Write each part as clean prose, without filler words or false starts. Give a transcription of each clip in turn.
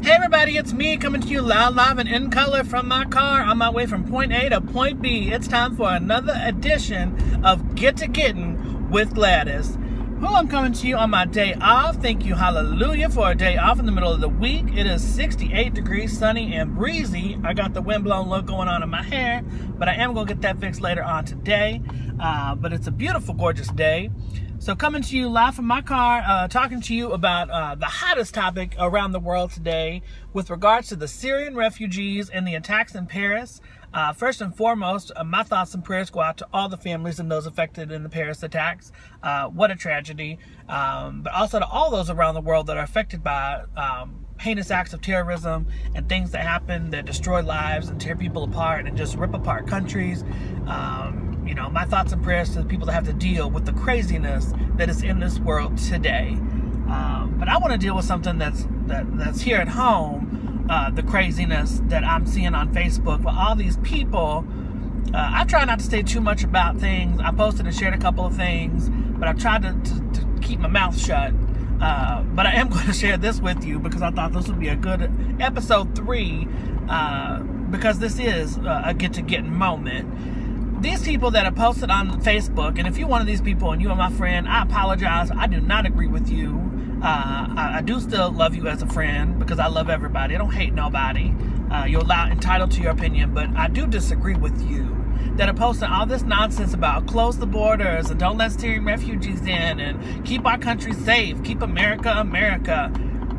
Hey everybody, it's me coming to you loud, live, and in color from my car on my way from point A to point B. It's time for another edition of Gettin with Gladys. Well, I'm coming to you on my day off. Thank you, hallelujah, for a day off in the middle of the week. It is 68 degrees, sunny, and breezy. I got the windblown look going on in my hair, but I am going to get that fixed later on today. But it's a beautiful, gorgeous day. So coming to you live from my car, talking to you about the hottest topic around the world today with regards to the Syrian refugees and the attacks in Paris. First and foremost, my thoughts and prayers go out to all the families and those affected in the Paris attacks. What a tragedy. But also to all those around the world that are affected by heinous acts of terrorism and things that happen that destroy lives and tear people apart and just rip apart countries. You know, my thoughts and prayers to the people that have to deal with the craziness that is in this world today. But I want to deal with something that's here at home, the craziness that I'm seeing on Facebook with all these people. I try not to say too much about things. I posted and shared a couple of things, but I've tried to keep my mouth shut. But I am going to share this with you because I thought this would be a good episode 3, because this is a get-to-getting moment. These people that are posted on Facebook, and if you're one of these people and you are my friend, I apologize. I do not agree with you. I do still love you as a friend because I love everybody. I don't hate nobody. You're entitled to your opinion, but I do disagree with you that are posting all this nonsense about close the borders and don't let Syrian refugees in and keep our country safe, keep America, America.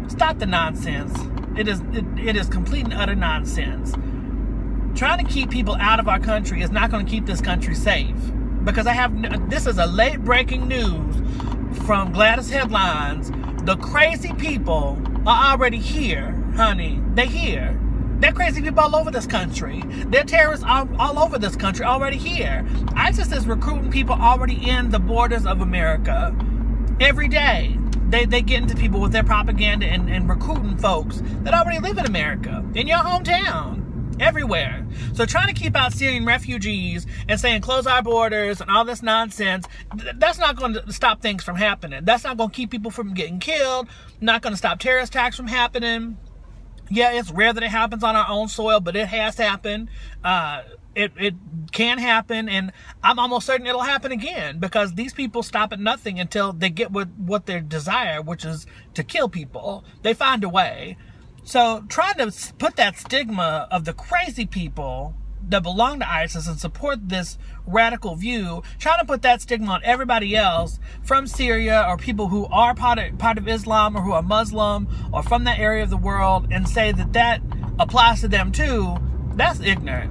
Stop the nonsense. It is complete and utter nonsense. Trying to keep people out of our country is not going to keep this country safe. Because this is a late breaking news from Gladys headlines. The crazy people are already here, honey. They're here. They're crazy people all over this country. They're terrorists all over this country already here. ISIS is recruiting people already in the borders of America. Every day, they get into people with their propaganda and recruiting folks that already live in America, in your hometown. Everywhere. So trying to keep out Syrian refugees and saying close our borders and all this nonsense, that's not going to stop things from happening. That's not going to keep people from getting killed, not going to stop terrorist attacks from happening. Yeah, it's rare that it happens on our own soil, but it has happened. It can happen, and I'm almost certain it'll happen again because these people stop at nothing until they get what they desire, which is to kill people. They find a way. So trying to put that stigma of the crazy people that belong to ISIS and support this radical view, trying to put that stigma on everybody else from Syria or people who are part of Islam or who are Muslim or from that area of the world and say that applies to them too, that's ignorant.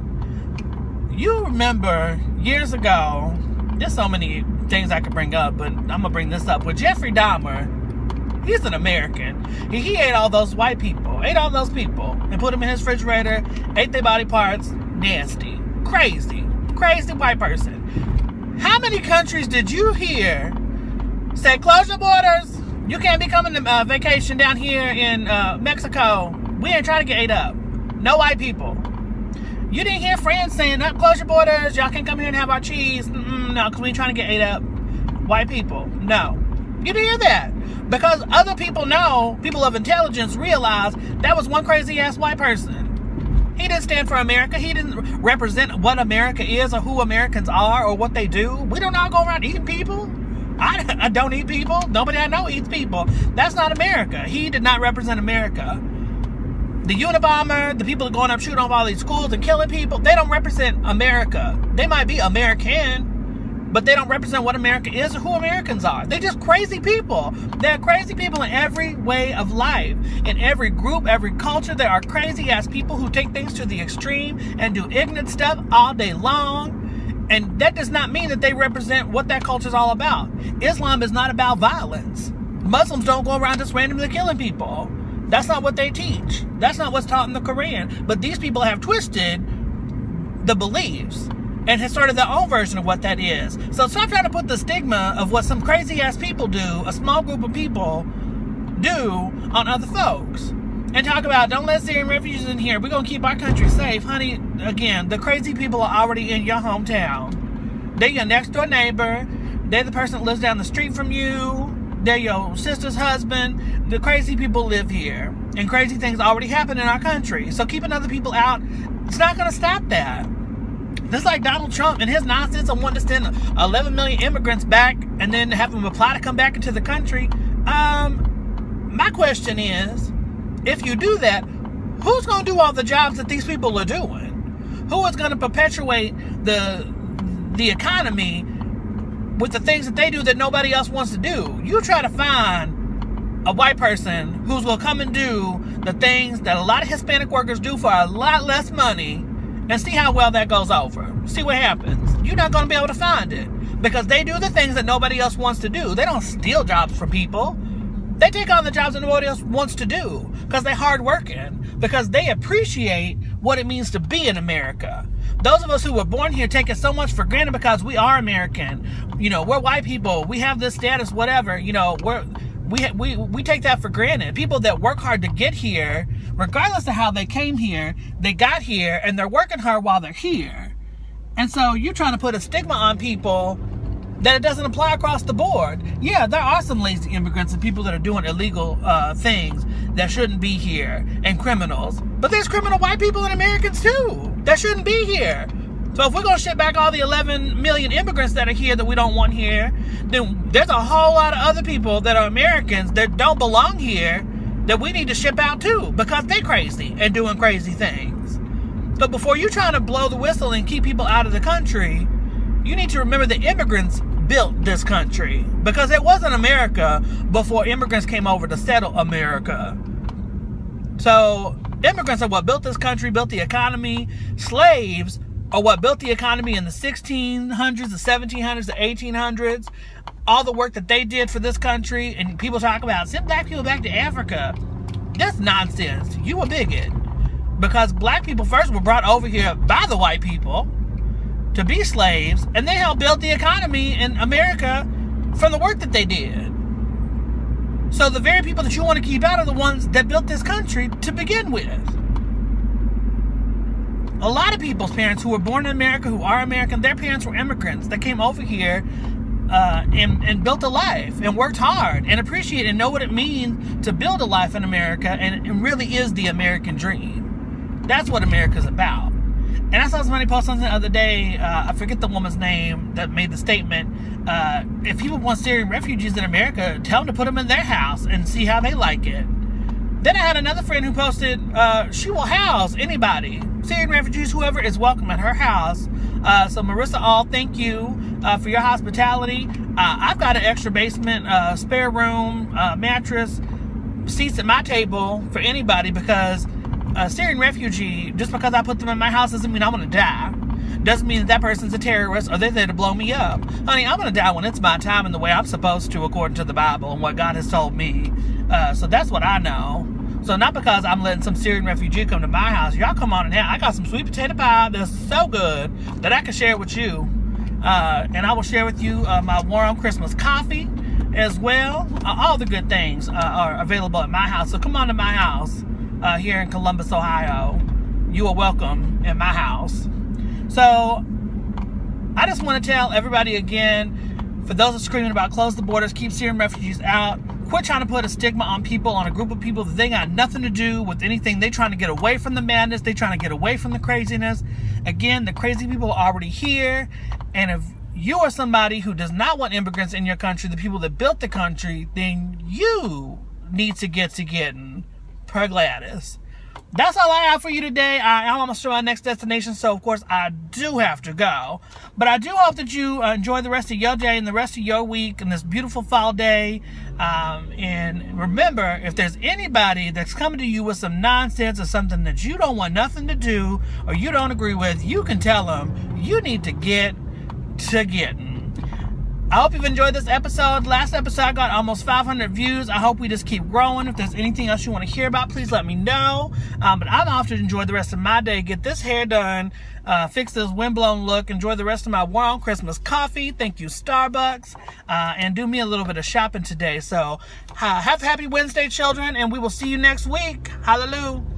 You remember years ago, there's so many things I could bring up, but I'm going to bring this up. With Jeffrey Dahmer, he's an American. He ate all those white people, ate all those people, and put them in his refrigerator, ate their body parts. Nasty. Crazy white person. How many countries did you hear say, close your borders? You can't be coming to vacation down here in Mexico. We ain't trying to get ate up. No white people. You didn't hear France saying, close your borders. Y'all can't come here and have our cheese. No, because we ain't trying to get ate up. White people. No. You didn't hear that. Because other people know, people of intelligence realize that was one crazy-ass white person. He didn't stand for America. He didn't represent what America is or who Americans are or what they do. We don't all go around eating people. I don't eat people. Nobody I know eats people. That's not America. He did not represent America. The Unabomber, the people that are going up shooting off all these schools and killing people, they don't represent America. They might be American, but they don't represent what America is or who Americans are. They're just crazy people. They're crazy people in every way of life. In every group, every culture, there are crazy-ass people who take things to the extreme and do ignorant stuff all day long. And that does not mean that they represent what that culture is all about. Islam is not about violence. Muslims don't go around just randomly killing people. That's not what they teach. That's not what's taught in the Quran. But these people have twisted the beliefs and has started their own version of what that is. So stop trying to put the stigma of what some crazy-ass people do, a small group of people do, on other folks. And talk about, don't let Syrian refugees in here. We're going to keep our country safe. Honey, again, the crazy people are already in your hometown. They're your next-door neighbor. They're the person that lives down the street from you. they're your sister's husband. The crazy people live here, and crazy things already happen in our country. So keeping other people out, it's not going to stop that. Just like Donald Trump and his nonsense of wanting to send 11 million immigrants back and then have them apply to come back into the country. My question is, if you do that, who's going to do all the jobs that these people are doing? Who is going to perpetuate the economy with the things that they do that nobody else wants to do? You try to find a white person who's going to come and do the things that a lot of Hispanic workers do for a lot less money, and see how well that goes over. See what happens. You're not going to be able to find it, because they do the things that nobody else wants to do. They don't steal jobs from people. They take on the jobs that nobody else wants to do, because they're hardworking, because they appreciate what it means to be in America. Those of us who were born here take it so much for granted because we are American. You know, we're white people. We have this status, whatever. You know, we take that for granted. People that work hard to get here, regardless of how they came here, they got here, and they're working hard while they're here. And so you're trying to put a stigma on people that it doesn't apply across the board. Yeah, there are some lazy immigrants and people that are doing illegal things that shouldn't be here, and criminals. But there's criminal white people and Americans too that shouldn't be here. So if we're going to ship back all the 11 million immigrants that are here that we don't want here, then there's a whole lot of other people that are Americans that don't belong here that we need to ship out too, because they're crazy and doing crazy things. So before you're trying to blow the whistle and keep people out of the country, you need to remember the immigrants built this country, because it wasn't America before immigrants came over to settle America. So immigrants are what built this country, built the economy. Slaves are what built the economy in the 1600s, the 1700s, the 1800s. All the work that they did for this country. And people talk about send black people back to Africa. That's nonsense. You a bigot. Because black people first were brought over here by the white people to be slaves, and they helped build the economy in America from the work that they did. So the very people that you want to keep out are the ones that built this country to begin with. A lot of people's parents who were born in America, who are American, their parents were immigrants that came over here and built a life and worked hard and appreciate and know what it means to build a life in America, and it really is the American dream. That's what America's about. And I saw somebody post something the other day, I forget the woman's name that made the statement, if people want Syrian refugees in America, tell them to put them in their house and see how they like it. Then I had another friend who posted, she will house anybody. Syrian refugees, whoever is welcome at her house. So Marissa All, thank you for your hospitality. I've got an extra basement, spare room, mattress, seats at my table for anybody, because a Syrian refugee, just because I put them in my house doesn't mean I'm going to die. Doesn't mean that person's a terrorist or they're there to blow me up. Honey, I'm going to die when it's my time and the way I'm supposed to, according to the Bible and what God has told me. So that's what I know. So not because I'm letting some Syrian refugee come to my house. Y'all come on in here. I got some sweet potato pie that's so good that I can share with you. And I will share with you my warm Christmas coffee as well. All the good things are available at my house. So come on to my house here in Columbus, Ohio. You are welcome in my house. So I just want to tell everybody again, for those that are screaming about close the borders, keep Syrian refugees out, quit trying to put a stigma on people, on a group of people that they got nothing to do with anything. They trying to get away from the madness. They trying to get away from the craziness. Again, the crazy people are already here. And if you are somebody who does not want immigrants in your country, the people that built the country, then you need to get to getting per Gladys. That's all I have for you today. I'm almost to my next destination, so of course I do have to go. But I do hope that you enjoy the rest of your day and the rest of your week and this beautiful fall day. And remember, if there's anybody that's coming to you with some nonsense or something that you don't want nothing to do or you don't agree with, you can tell them you need to get to getting. I hope you've enjoyed this episode. Last episode I got almost 500 views. I hope we just keep growing. If there's anything else you want to hear about, please let me know. But I'm off to enjoy the rest of my day, get this hair done, fix this windblown look, enjoy the rest of my warm Christmas coffee. Thank you, Starbucks. And do me a little bit of shopping today. So have a happy Wednesday, children, and we will see you next week. Hallelujah.